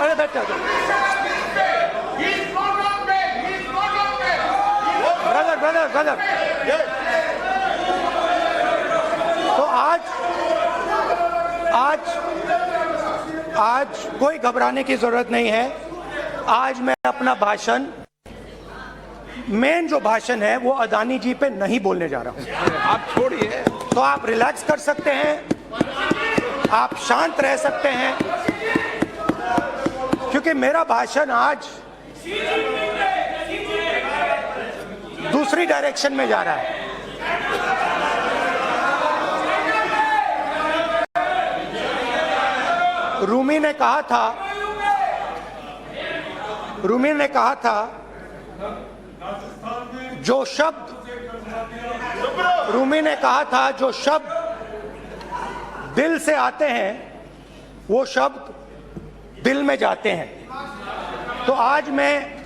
पहले बैठ जाओ। ब्रदर तो आज कोई घबराने की जरूरत नहीं है। आज मैं अपना भाषण, मेन जो भाषण है वो अदानी जी पे नहीं बोलने जा रहा हूं। आप छोड़िए, तो आप रिलैक्स कर सकते हैं, आप शांत रह सकते हैं, क्योंकि मेरा भाषण आज दूसरी डायरेक्शन में जा रहा है। रूमी ने कहा था जो शब्द दिल से आते हैं वो शब्द दिल में जाते हैं। तो आज मैं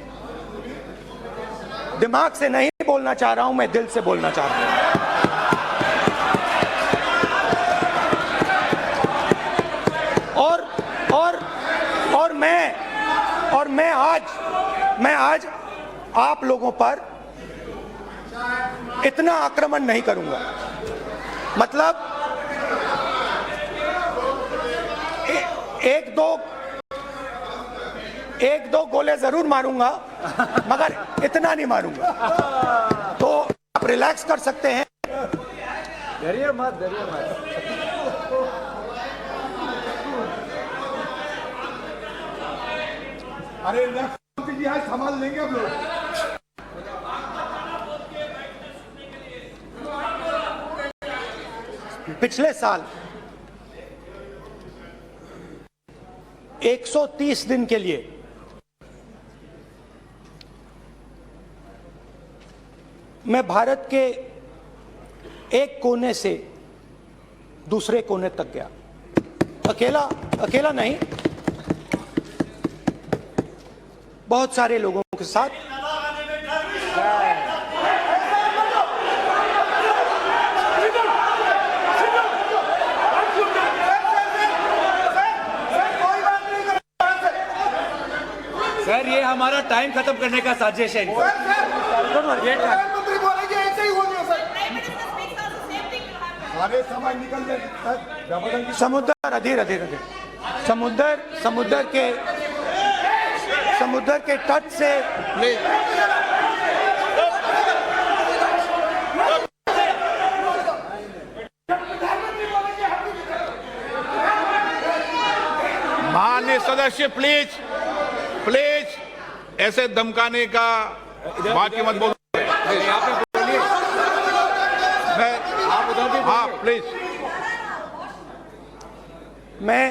दिमाग से नहीं बोलना चाह रहा हूं, मैं दिल से बोलना चाह रहा हूं। और मैं आज आप लोगों पर इतना आक्रमण नहीं करूंगा। मतलब एक दो गोले जरूर मारूंगा, मगर इतना नहीं मारूंगा। तो आप रिलैक्स कर सकते हैं। डरिए मत। अरे संभाल लेंगे हम लोग। पिछले साल 130 दिन के लिए मैं भारत के एक कोने से दूसरे कोने तक गया। अकेला नहीं, बहुत सारे लोगों के साथ। सर ये हमारा टाइम खत्म करने का साजिश है। समुद्र के तट से माननीय सदस्य प्लीज ऐसे धमकाने का वाक्य मत बोलो। हाँ प्लीज। मैं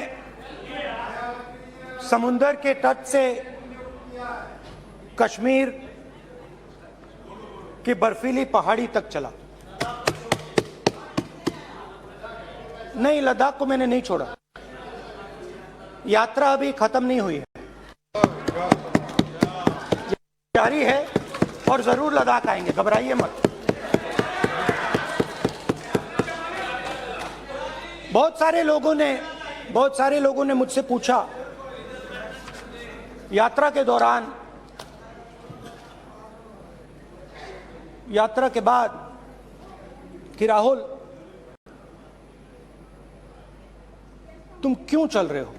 समुद्र के तट से कश्मीर की बर्फीली पहाड़ी तक चला। नहीं, लद्दाख को मैंने नहीं छोड़ा। यात्रा अभी खत्म नहीं हुई है, जारी है और जरूर लद्दाख आएंगे, घबराइए मत। बहुत सारे लोगों ने मुझसे पूछा यात्रा के बाद कि राहुल तुम क्यों चल रहे हो,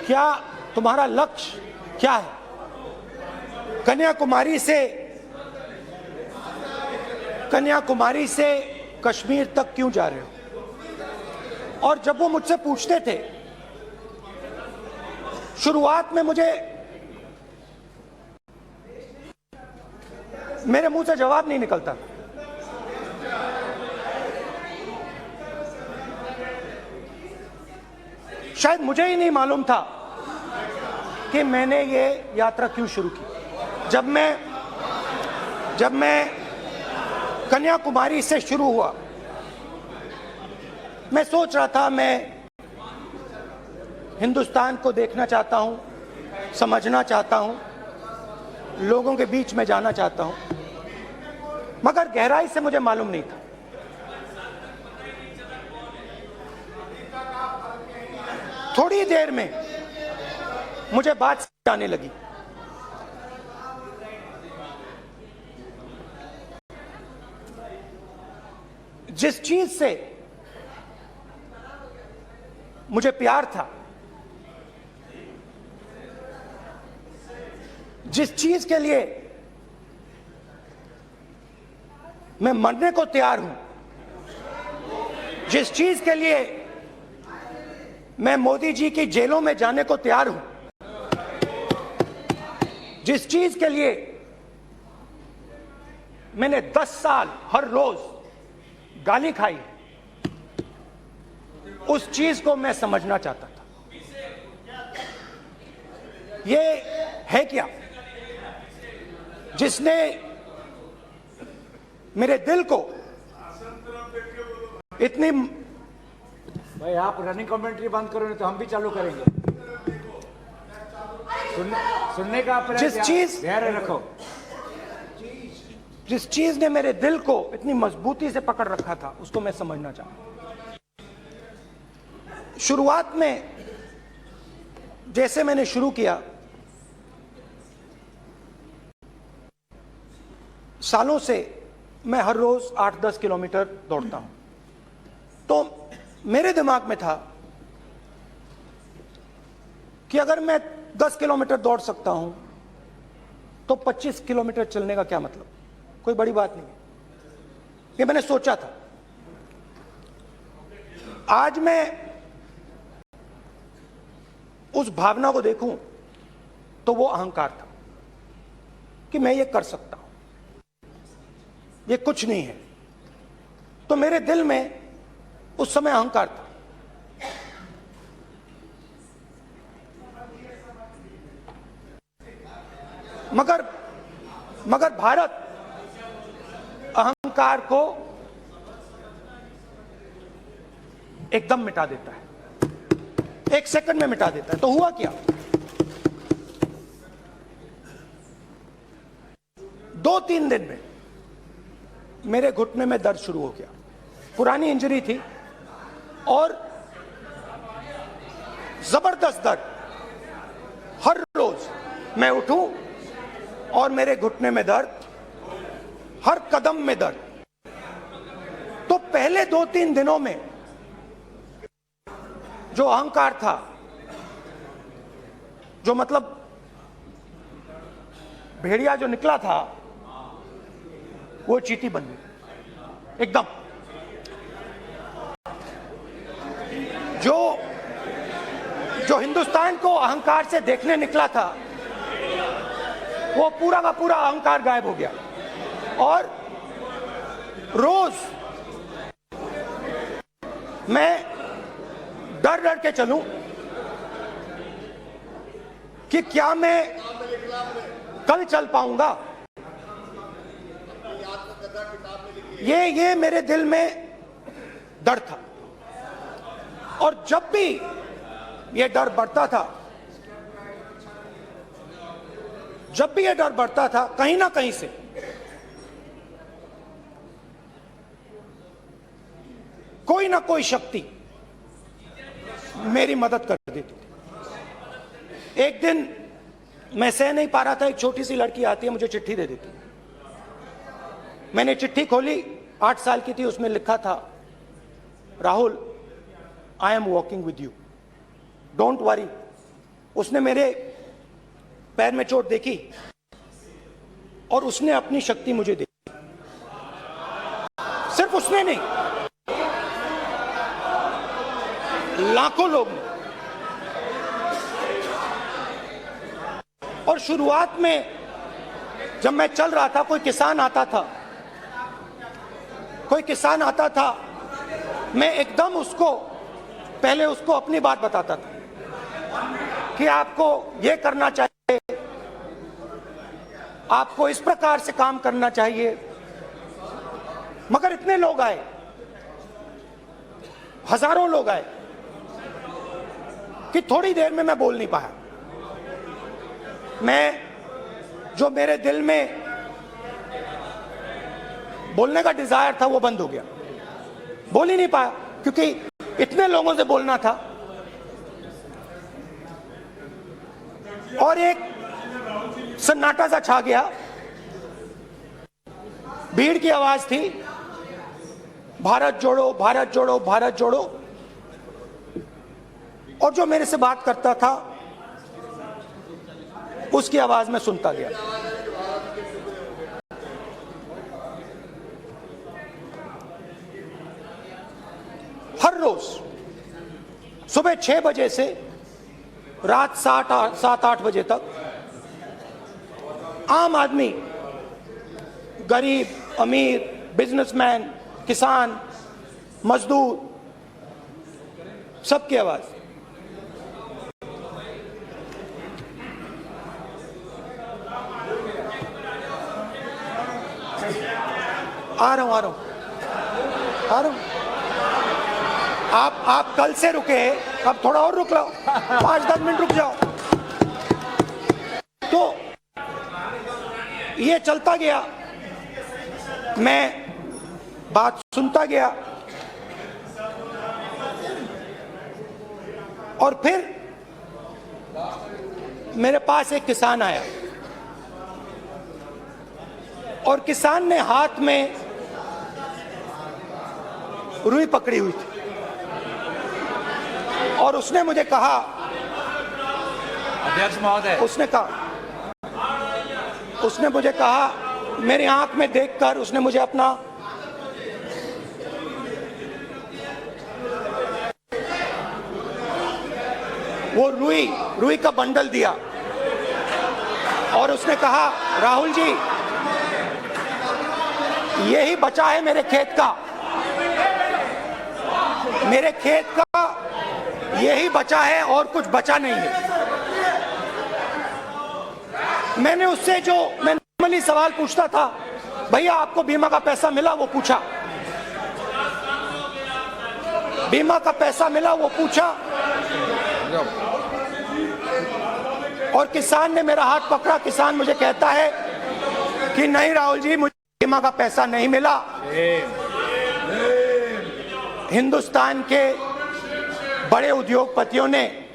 क्या तुम्हारा लक्ष्य क्या है, कन्याकुमारी से कश्मीर तक क्यों जा रहे हो। और जब वो मुझसे पूछते थे, शुरुआत में मेरे मुंह से जवाब नहीं निकलता। शायद मुझे ही नहीं मालूम था कि मैंने ये यात्रा क्यों शुरू की। जब मैं कन्याकुमारी से शुरू हुआ, मैं सोच रहा था मैं हिंदुस्तान को देखना चाहता हूं, समझना चाहता हूं, लोगों के बीच में जाना चाहता हूं, मगर गहराई से मुझे मालूम नहीं था। थोड़ी देर में मुझे बात समझ आने लगी। जिस चीज से मुझे प्यार था, जिस चीज के लिए मैं मरने को तैयार हूं, जिस चीज के लिए मैं मोदी जी की जेलों में जाने को तैयार हूं, जिस चीज के लिए मैंने 10 साल हर रोज गाली खाई, उस चीज को मैं समझना चाहता था। ये है क्या जिसने मेरे दिल को इतनी। भाई आप रनिंग कमेंट्री बंद करो नहीं तो हम भी चालू करेंगे। सुनने का अपना धैर्य रखो। जिस चीज ने मेरे दिल को इतनी मजबूती से पकड़ रखा था, उसको मैं समझना चाहता। शुरुआत में जैसे मैंने शुरू किया, सालों से मैं हर रोज 8-10 किलोमीटर दौड़ता हूं, तो मेरे दिमाग में था कि अगर मैं 10 किलोमीटर दौड़ सकता हूं तो 25 किलोमीटर चलने का क्या मतलब, कोई बड़ी बात नहीं। ये मैंने सोचा था। आज मैं उस भावना को देखूं तो वो अहंकार था कि मैं ये कर सकता हूं, ये कुछ नहीं है। तो मेरे दिल में उस समय अहंकार था। मगर भारत अहंकार को एकदम मिटा देता है, 1 सेकंड में मिटा देता है। तो हुआ क्या, 2-3 दिन में मेरे घुटने में दर्द शुरू हो गया। पुरानी इंजरी थी और जबरदस्त दर्द। हर रोज मैं उठूं और मेरे घुटने में दर्द, हर कदम में दर्द। तो पहले 2-3 दिनों में जो अहंकार था, जो मतलब भेड़िया जो निकला था, वो चींटी बन गई एकदम। जो हिंदुस्तान को अहंकार से देखने निकला था, वो पूरा का पूरा अहंकार गायब हो गया। और रोज मैं डर के चलूं कि क्या मैं कल चल पाऊंगा। ये मेरे दिल में डर था। और जब भी ये डर बढ़ता था, कहीं ना कहीं से कोई ना कोई शक्ति मेरी मदद कर देती थी। एक दिन मैं सह नहीं पा रहा था, एक छोटी सी लड़की आती है, मुझे चिट्ठी दे देती। मैंने चिट्ठी खोली, 8 साल की थी, उसमें लिखा था, Rahul, I am walking with you, don't worry. उसने मेरे पैर में चोट देखी और उसने अपनी शक्ति मुझे दी। सिर्फ उसने नहीं, लाखों लोग ने। और शुरुआत में जब मैं चल रहा था, कोई किसान आता था, मैं एकदम पहले उसको अपनी बात बताता था कि आपको ये करना चाहिए, आपको इस प्रकार से काम करना चाहिए। मगर इतने लोग आए, हजारों लोग आए कि थोड़ी देर में मैं बोल नहीं पाया। जो मेरे दिल में बोलने का डिजायर था, वो बंद हो गया। बोल ही नहीं पाया क्योंकि इतने लोगों से बोलना था। और एक सन्नाटा सा छा गया। भीड़ की आवाज थी, भारत जोड़ो, भारत जोड़ो, भारत जोड़ो। और जो मेरे से बात करता था उसकी आवाज में सुनता गया। हर रोज सुबह 6 बजे से रात 7-8 बजे तक आम आदमी, गरीब, अमीर, बिजनेसमैन, किसान, मजदूर, सबकी आवाज। आ रहा हूं। आप कल से रुके, अब थोड़ा और रुक लो, 5-10 मिनट रुक जाओ। तो ये चलता गया, मैं बात सुनता गया। और फिर मेरे पास एक किसान आया और किसान ने हाथ में रुई पकड़ी हुई थी और उसने मुझे कहा, अध्यक्ष महोदय, उसने मुझे कहा, मेरी आंख में देखकर उसने मुझे अपना वो रुई का बंडल दिया और उसने कहा, राहुल जी, यही बचा है मेरे खेत का, यही बचा है और कुछ बचा नहीं है। मैंने उससे जो मैं नॉर्मली सवाल पूछता था, भैया आपको बीमा का पैसा मिला, वो पूछा। बीमा का पैसा मिला, वो पूछा। और किसान ने मेरा हाथ पकड़ा। किसान मुझे कहता है कि नहीं राहुल जी, मुझे बीमा का पैसा नहीं मिला। हिंदुस्तान के बड़े उद्योगपतियों ने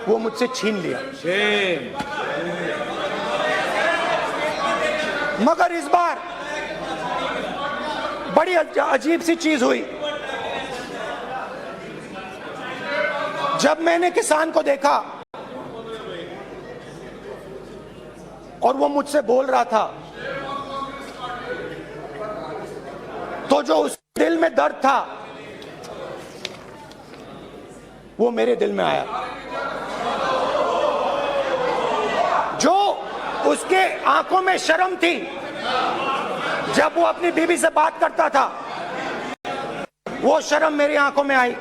वो मुझसे छीन लिया। मगर इस बार बड़ी अजीब सी चीज हुई। जब मैंने किसान को देखा और वो मुझसे बोल रहा था, तो जो उस दिल में दर्द था वो मेरे दिल में आया। जो उसके आंखों में शर्म थी जब वो अपनी बीवी से बात करता था, वो शर्म मेरी आंखों में आई।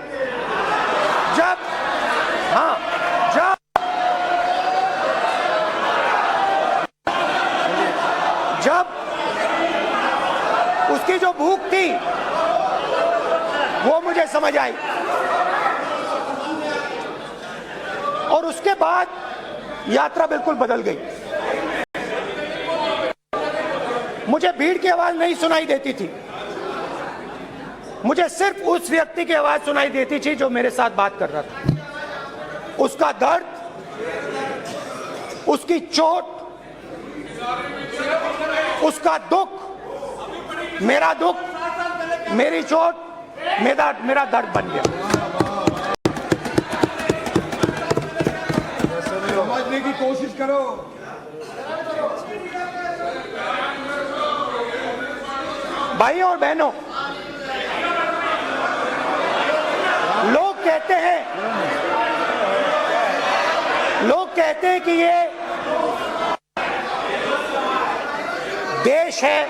जब उसकी जो भूख थी वो मुझे समझ आई। और उसके बाद यात्रा बिल्कुल बदल गई। मुझे भीड़ की आवाज नहीं सुनाई देती थी, मुझे सिर्फ उस व्यक्ति की आवाज सुनाई देती थी जो मेरे साथ बात कर रहा था। उसका दर्द, उसकी चोट, उसका दुख, मेरा दुख, मेरी चोट, मेरा दर्द बन गया। समझने की कोशिश करो। भाइयों और बहनों, लोग कहते हैं कि ये देश है,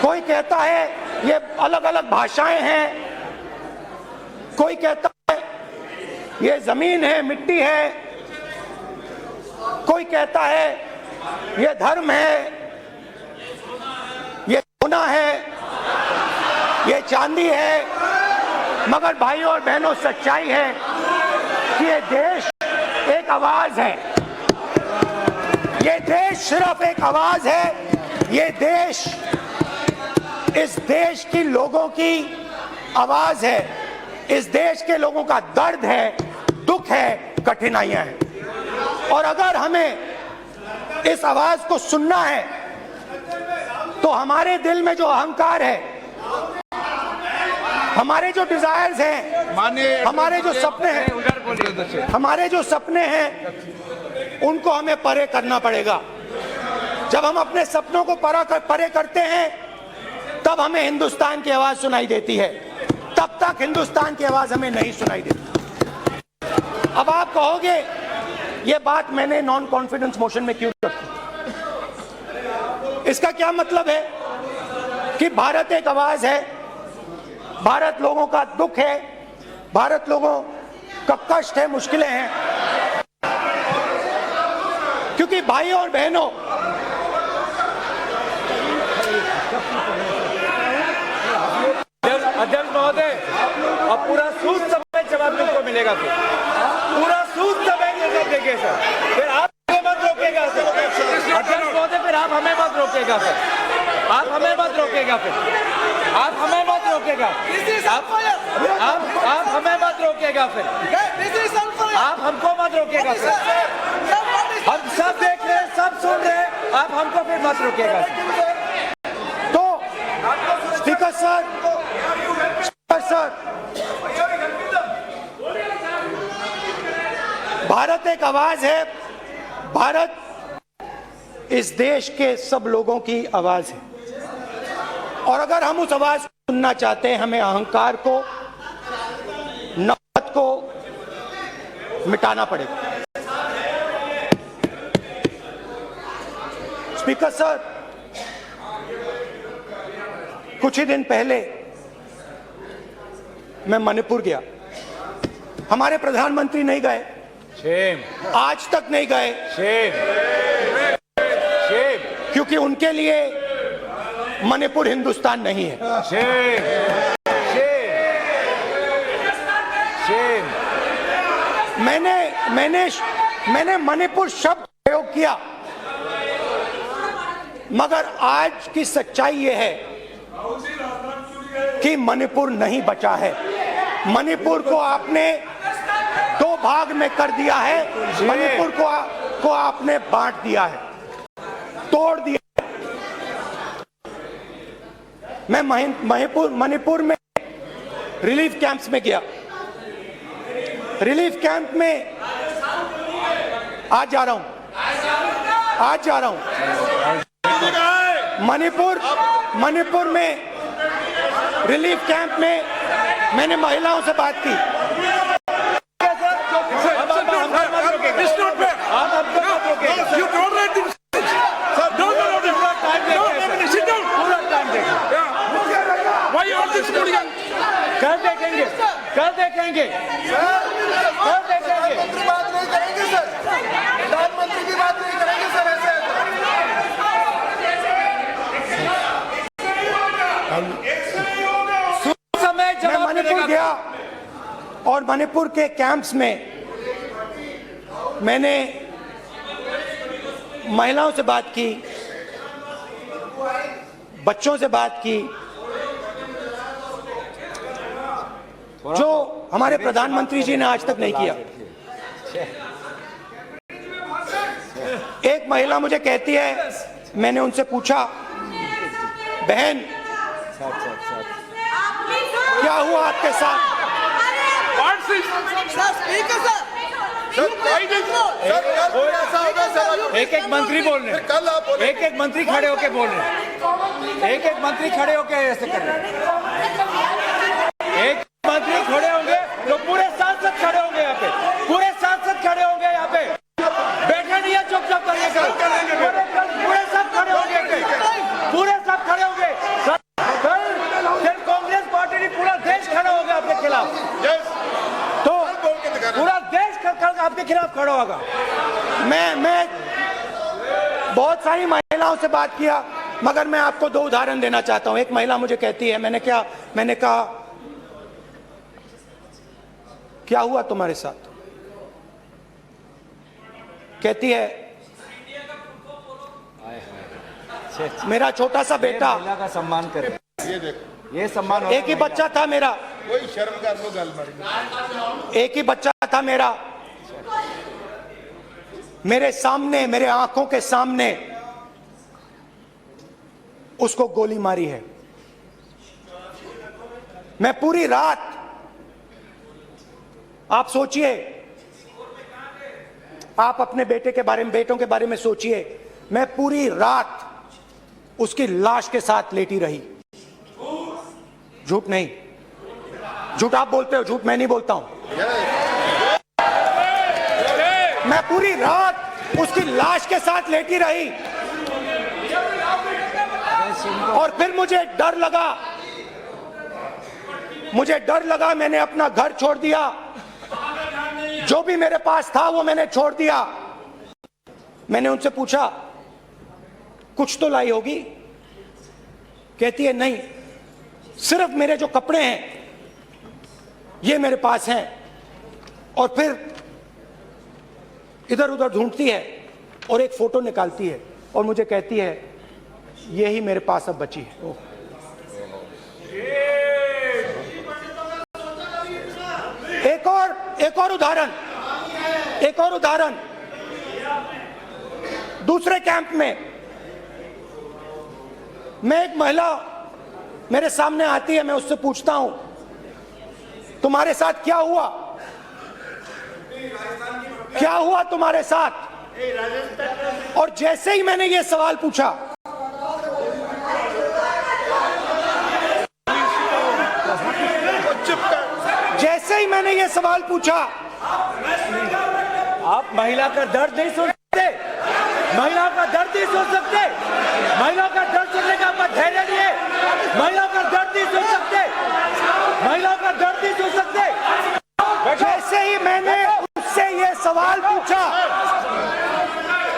कोई कहता है ये अलग अलग भाषाएं हैं, कोई कहता है ये जमीन है, मिट्टी है, कोई कहता है ये धर्म है, ये सोना है, ये चांदी है। मगर भाइयों और बहनों, सच्चाई है कि ये देश एक आवाज है। ये देश सिर्फ एक आवाज है। ये देश, इस देश की लोगों की आवाज है। इस देश के लोगों का दर्द है, दुख है, कठिनाइयां हैं। और अगर हमें इस आवाज को सुनना है तो हमारे दिल में जो अहंकार है, हमारे जो डिजायर्स हैं, हमारे जो सपने हैं, हमारे जो सपने हैं, उनको हमें परे करना पड़ेगा। जब हम अपने सपनों को परे करते हैं तब हमें हिंदुस्तान की आवाज सुनाई देती है, तब तक हिंदुस्तान की आवाज हमें नहीं सुनाई देती। अब आप कहोगे ये बात मैंने नॉन कॉन्फिडेंस मोशन में क्यों रखी? इसका क्या मतलब है कि भारत एक आवाज है, भारत लोगों का दुख है, भारत लोगों का कष्ट है, मुश्किलें हैं। क्योंकि भाई और बहनों, अध्यक्ष महोदय, अब पूरा सूद समय जवाब तुमको मिलेगा, फिर पूरा सूद समय जवाब देंगे सर, फिर आप हमें मत रोकेगा सर। अध्यक्ष महोदय, फिर आप हमें मत रोकेगा सर, आप हमें मत रोकेगा, फिर आप हमें मत रोकेगा, आप हमें मत रोकेगा, फिर आप हमको मत रोकेगा सर। हम सब देख रहे हैं, सब सुन रहे हैं, आप हमको फिर मत रोकेगा। तो स्पीकर सर, भारत एक आवाज है, भारत इस देश के सब लोगों की आवाज है, और अगर हम उस आवाज को सुनना चाहते हैं, हमें अहंकार को, नफरत को मिटाना पड़ेगा। स्पीकर सर, कुछ ही दिन पहले मैं मणिपुर गया, हमारे प्रधानमंत्री नहीं गए, आज तक नहीं गए, क्योंकि उनके लिए मणिपुर हिंदुस्तान नहीं है। मैंने मणिपुर शब्द प्रयोग किया, मगर आज की सच्चाई यह है कि मणिपुर नहीं बचा है। मणिपुर को आपने दो भाग में कर दिया है, मणिपुर को आपने बांट दिया है, तोड़ दिया है। मैं मणिपुर में रिलीफ कैंप्स में गया, रिलीफ कैंप में आज जा रहा हूं, मणिपुर में रिलीफ कैंप में मैंने महिलाओं से बात की। कर देखेंगे बात नहीं करेंगे सर, प्रधानमंत्री की बात नहीं करेंगे सर। ऐसे मैं मणिपुर गया और मणिपुर के कैंप्स में मैंने महिलाओं से बात की, बच्चों से बात की, जो हमारे प्रधानमंत्री जी ने आज तक नहीं किया। एक महिला मुझे कहती है, मैंने उनसे पूछा, बहन क्या हुआ आपके साथ? एक मंत्री बोल रहे हैं, एक मंत्री खड़े होके बोल रहे हैं, एक मंत्री खड़े होके ऐसे कर रहे हैं, एक मंत्री खड़े होंगे तो पूरे सांसद खड़े होंगे यहाँ पे, पूरे सांसद खड़े होंगे यहाँ पे, बैठे नहीं है, चुपचाप करिए, पूरे सब खड़े होंगे, पूरे सब खड़े होंगे। सिर्फ कांग्रेस पार्टी नहीं, पूरा देश खड़ा होगा आपके खिलाफ, तो पूरा देश आपके खिलाफ खड़ा होगा। मैं बहुत सारी महिलाओं से बात किया, मगर मैं आपको दो उदाहरण देना चाहता हूं। एक महिला मुझे कहती है, मैंने कहा क्या हुआ तुम्हारे साथ? कहती है, मेरा छोटा सा बेटा, महिला का सम्मान करें, ये देखो, ये सम्मान, एक ही बच्चा था मेरा, कोई शर्म कर लो गल मारी, एक ही बच्चा था मेरा, मेरे सामने, मेरे आंखों के सामने उसको गोली मारी है। मैं पूरी रात, आप सोचिए, आप अपने बेटे के बारे में, बेटों के बारे में सोचिए, मैं पूरी रात उसकी लाश के साथ लेटी रही। झूठ नहीं, झूठ आप बोलते हो, झूठ मैं नहीं बोलता हूं। मैं पूरी रात उसकी लाश के साथ लेटी रही और फिर मुझे डर लगा, मैंने अपना घर छोड़ दिया, जो भी मेरे पास था वो मैंने छोड़ दिया। मैंने उनसे पूछा कुछ तो लाई होगी? कहती है नहीं, सिर्फ मेरे जो कपड़े हैं ये मेरे पास हैं। और फिर इधर उधर ढूंढती है और एक फोटो निकालती है और मुझे कहती है यही मेरे पास अब बची है। एक और उदाहरण, दूसरे कैंप में मैं, एक महिला मेरे सामने आती है, मैं उससे पूछता हूं तुम्हारे साथ क्या हुआ, तुम्हारे साथ? और जैसे ही मैंने ये सवाल पूछा, आप महिला का दर्द नहीं सोच सकते, महिला का दर्द नहीं सोच सकते, महिला का दर्द सुनने का आपका धैर्य नहीं है, महिला का दर्द नहीं सोच सकते, महिला का दर्द नहीं सोच सकते। जैसे ही मैंने उससे ये सवाल पूछा,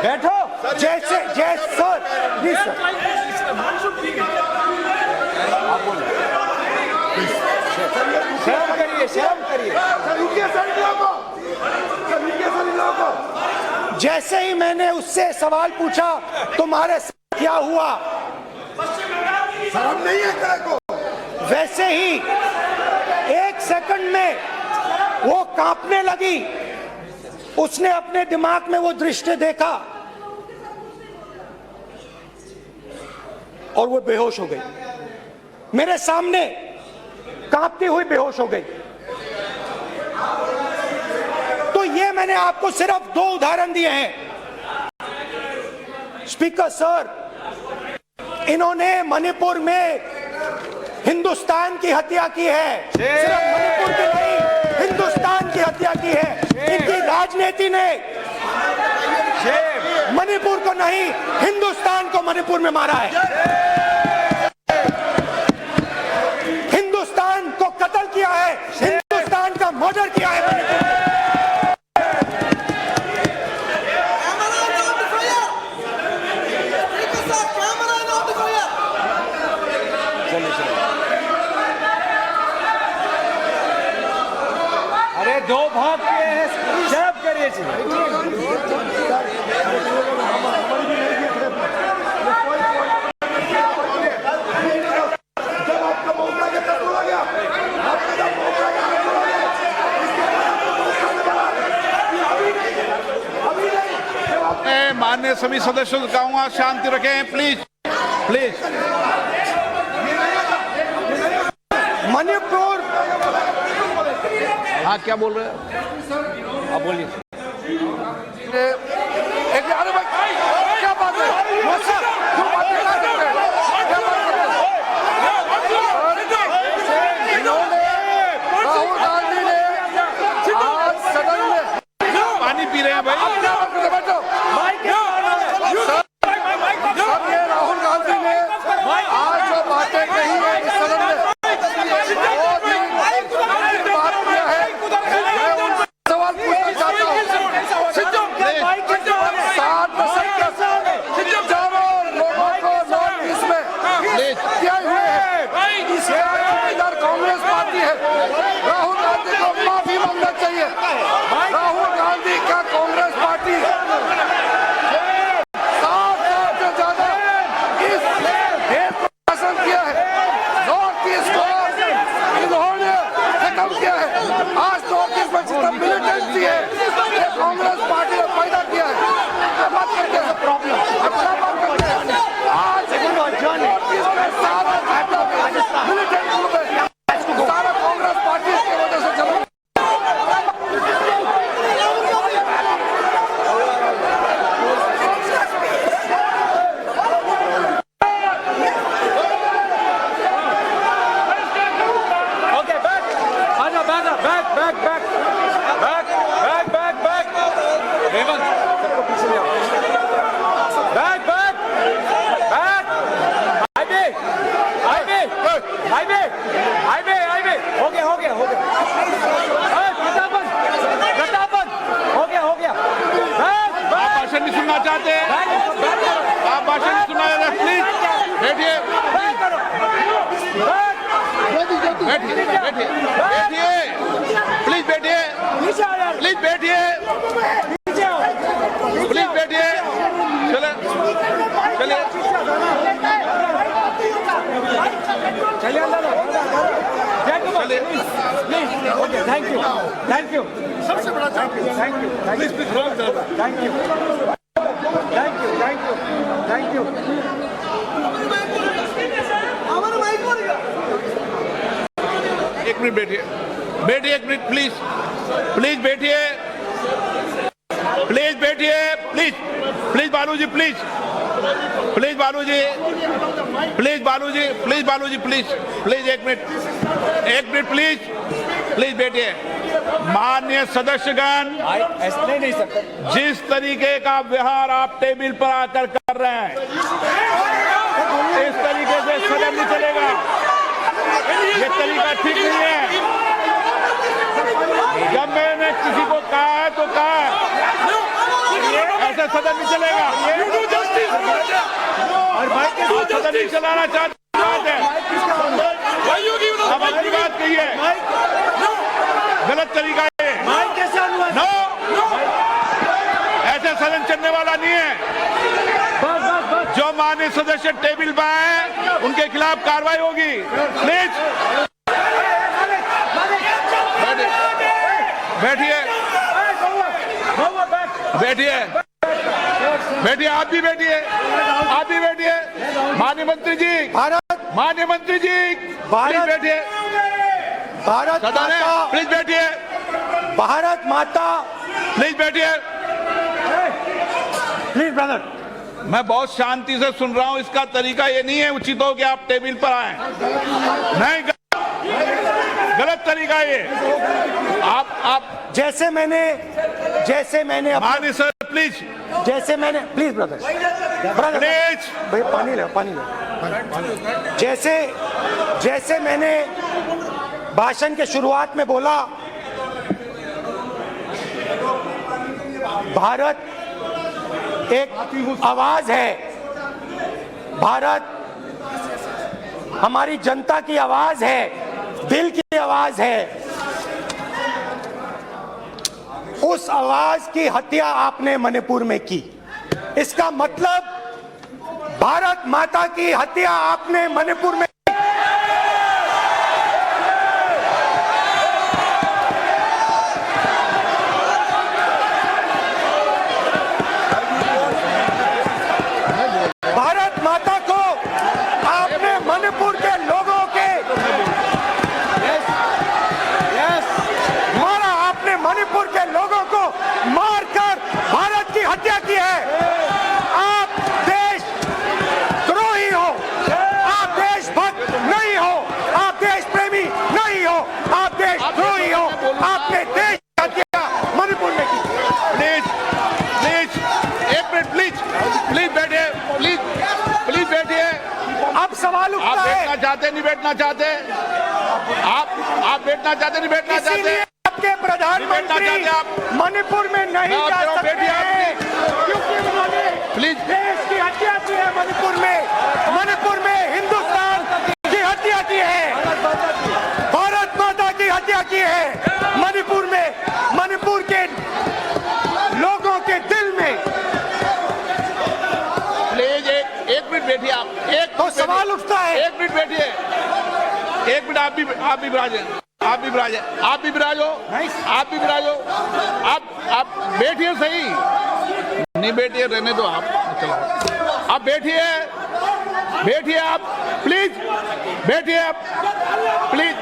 बैठो, जैसे सर, प्लीज सर, शर्म करिए। जैसे ही मैंने उससे सवाल पूछा तुम्हारे साथ क्या हुआ, शर्म नहीं है तेरे को? वैसे ही एक सेकंड में वो कांपने लगी। उसने अपने दिमाग में वो दृश्य देखा और वो बेहोश हो गई, मेरे सामने कांपती हुई बेहोश हो गई। तो ये मैंने आपको सिर्फ 2 उदाहरण दिए हैं। स्पीकर सर, इन्होंने मणिपुर में हिंदुस्तान की हत्या की है, सिर्फ मणिपुर की नहीं, हिंदुस्तान की हत्या की है। इनकी राजनीति ने मणिपुर को नहीं, हिंदुस्तान को मणिपुर में मारा है, हिंदुस्तान को कत्ल किया है, हिंदुस्तान का मर्डर किया है मणिपुर में। अरे 2 भाग के हैं, शर्म करिए। माननीय सभी सदस्यों को कहूंगा शांति रखें, प्लीज प्लीज। मणिपुर, हाँ क्या बोल रहे हैं आप? बोलिए। अरे भाई क्या बात है? राहुल गांधी ने आज सदन में पानी पी रहे हैं भाई। बैठो। सर, ये राहुल गांधी ने आज जो बातें कही है इस सदन में, बहुत ही बात किया है। मैं उनसे सवाल पूछना चाहता हूँ। 7 दशक के हजारों लोगों को नॉर्थ ईस्ट में हत्याएं हुए हैं। इसके इधर कांग्रेस पार्टी है, राहुल गांधी को माफी मांगना चाहिए। राहुल गांधी का कांग्रेस पार्टी 7 साल से ज्यादा इस देश को शासन किया है, नॉर्थ ईस्ट को इन्होंने खत्म किया है। आज नॉर्थ ईस्ट में जितना मिलिटेंसी है ये कांग्रेस पार्टी ने पैदा किया है। प्रॉब्लम मिलिटेंट ग्रुप है, सारा कांग्रेस पार्टी की वजह से चला। ओके बैक आजा back back back back back back back Hemant सबको पीछे ले आओ back back back highway highway highway highway highway हो गया प्रतापन हो गया बैक आप भाषण नहीं सुनना चाहते हैं? आप भाषण नहीं सुनना चाहते? प्लीज बैठिए बैठिए प्लीज बैठिए प्लीज बैठिए प्लीज बैठिए चले चलिए चलिए ओके थैंक यू सबसे बड़ा थैंक यू एक मिनट बैठिए एक मिनट प्लीज प्लीज बैठिए please Baluji please Baluji please एक मिनट प्लीज बैठिए। माननीय सदस्यगण, ऐसे नहीं सकते जिस तरीके का व्यवहार आप टेबल पर आकर कर रहे हैं, इस तरीके से सदन नहीं चलेगा। ये तरीका ठीक नहीं है। जब मैंने किसी को कहा है तो कहा है, ऐसे सदन नहीं चलेगा। और भाई के सदन नहीं चलाना चाहते हैं। अब अपनी बात कहिए, गलत तरीका है। नो, ऐसे सदन चलने वाला नहीं है। जो माननीय सदस्य टेबल पर आए उनके खिलाफ कार्रवाई होगी। प्लीज बैठिए आप भी बैठिए माननीय मंत्री जी प्लीज बैठिए। भारत सदन है, माता, प्लीज बैठिए। भारत माता, प्लीज बैठिए। Please brother. मैं बहुत शांति से सुन रहा हूं। इसका तरीका ये नहीं है उचित हो कि आप टेबल पर आए। नहीं, गलत तरीका ये। आप जैसे मैंने माननीय sir please please brother please भाई पानी ले। जैसे मैंने भाषण के शुरुआत में बोला, भारत एक आवाज है। भारत हमारी जनता की आवाज है, दिल की आवाज है। उस आवाज की हत्या आपने मणिपुर में की। इसका मतलब भारत माता की हत्या आपने मणिपुर में। भारत माता को आपने मणिपुर के लोगों के मारा। आपने मणिपुर के लोगों को मारकर भारत की हत्या की है। आप देशद्रोही हो, आप देशभक्त नहीं हो, आप देश प्रेमी नहीं हो, आप देशद्रोही हो। आपने देश की हत्या मणिपुर में की। एक मिनट प्लीज बैठिए। अब सवाल आप उठता है, बैठना चाहते नहीं बैठना चाहते? आप बैठना चाहते नहीं बैठना चाहते? इसीलिए आपके प्रधानमंत्री मणिपुर में नहीं जा सकते हैं, क्योंकि उन्होंने प्लीज देश की हत्या की है। मणिपुर में हिंदुस्तान की हत्या की है, भारत माता की हत्या की है। मणिपुर के लोगों के दिल में। प्लीज एक मिनट बैठिए। आप तो सवाल उठता है, एक मिनट बैठिए। एक मिनट आप भी विराजो। आप बैठिए सही। नहीं बैठिए, रहने दो आप। आप बैठिए, बैठिए आप प्लीज, बैठिए आप प्लीज।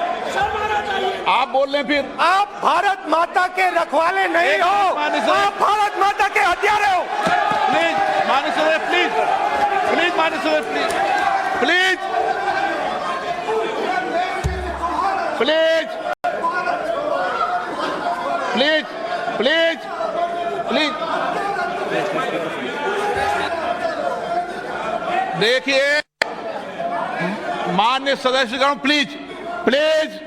आप बोल रहे हैं फिर आप भारत माता के रखवाले नहीं हो, आप भारत माता के हत्यारे हो। प्लीज माननीय सदस्य, प्लीज प्लीज माननीय सदस्य, please please please please please please. देखिए माननीय सदस्यगण, प्लीज प्लीज।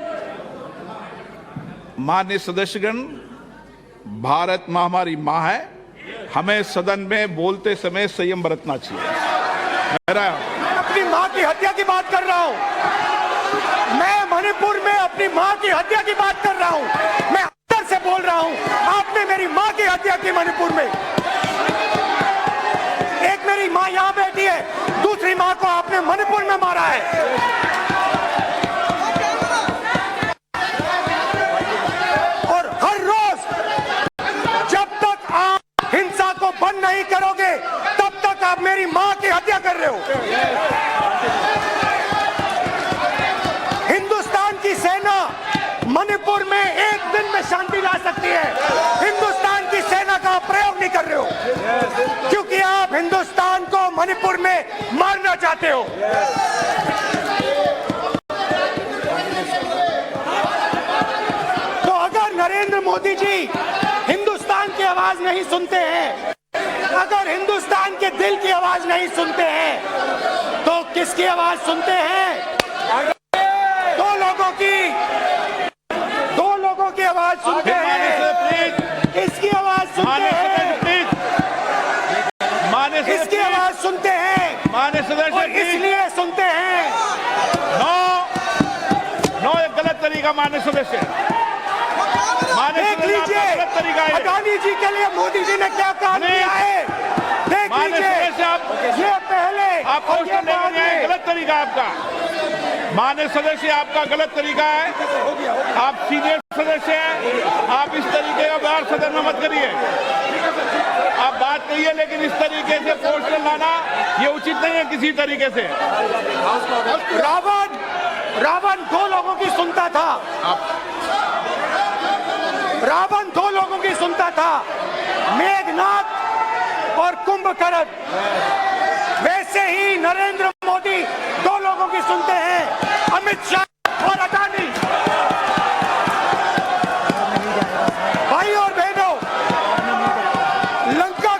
माननीय सदस्यगण, भारत माँ हमारी माँ है, हमें सदन में बोलते समय संयम बरतना चाहिए। मैं अपनी माँ की हत्या की बात कर रहा हूँ, मैं मणिपुर में अपनी माँ की हत्या की बात कर रहा हूँ, मैं अंदर से बोल रहा हूँ। आपने मेरी माँ की हत्या की मणिपुर में। एक मेरी माँ यहाँ बैठी है, दूसरी माँ को आपने मणिपुर में मारा है। और हर रोज जब तक आप हिंसा को बंद नहीं करोगे तब तक आप मेरी माँ की हत्या कर रहे हो। हिंदुस्तान की सेना मणिपुर में एक दिन में शांति ला सकती है, हिंदुस्तान की सेना का प्रयोग नहीं कर रहे हो, क्योंकि आप हिंदुस्तान को मणिपुर में मारना चाहते हो। तो अगर नरेंद्र मोदी जी हिंदुस्तान की आवाज नहीं सुनते हैं, अगर हिंदुस्तान के दिल की आवाज नहीं सुनते हैं, तो किसकी आवाज सुनते हैं? दो लोगों की आवाज सुनते हैं। इसकी आवाज सुनते हैं, इसकी आवाज सुनते हैं, माननीय सदस्य, और इसलिए सुनते हैं। नो, ये गलत तरीका माननीय सदस्य। देख लीजिए अडानी जी के लिए मोदी जी ने क्या काम किया है, देख लीजिए। ये पहले आप गलत तरीका आपका, माननीय सदस्य, आपका गलत तरीका है। आप सीनियर सदस्य हैं, आप इस तरीके का व्यवहार सदन में मत करिए। आप बात कहिए, लेकिन इस तरीके से पोस्टर लाना ये उचित नहीं है किसी तरीके से। रावण दो लोगों की सुनता था, रावण दो लोगों की सुनता था, मेघनाथ और कुंभकर्ण। वैसे ही नरेंद्र मोदी दो लोगों की सुनते हैं, अमित शाह और अडानी। भाई और बहनों, लंका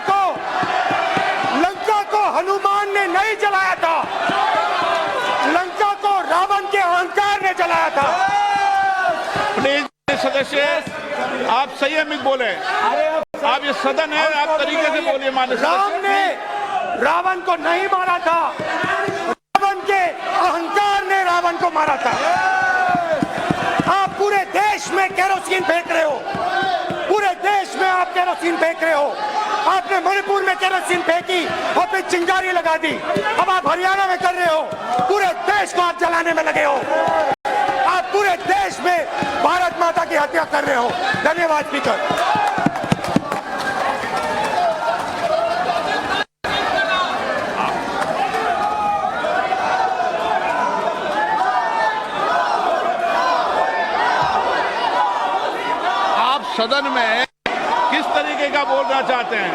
को हनुमान ने नहीं जलाया था, लंका को रावण के अहंकार ने जलाया था। प्लीज सदस्य, आप संयमित बोले, आप ये सदन है, आप तरीके से बोलिए। माननीय राम ने रावण को नहीं मारा था, रावण के अहंकार ने रावण को मारा था। आप पूरे देश में केरोसिन फेंक रहे हो, पूरे देश में आप केरोसिन फेंक रहे हो। आपने मणिपुर में केरोसिन फेंकी और फिर चिंगारी लगा दी, अब आप हरियाणा में कर रहे हो, पूरे देश को आप जलाने में लगे हो। आप पूरे देश में भारत माता की हत्या कर रहे हो। धन्यवाद स्पीकर। सदन में किस तरीके का बोलना चाहते हैं?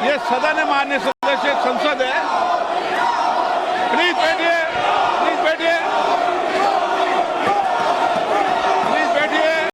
ये सदन है, माननीय सदस्य, संसद है। प्लीज बैठिए।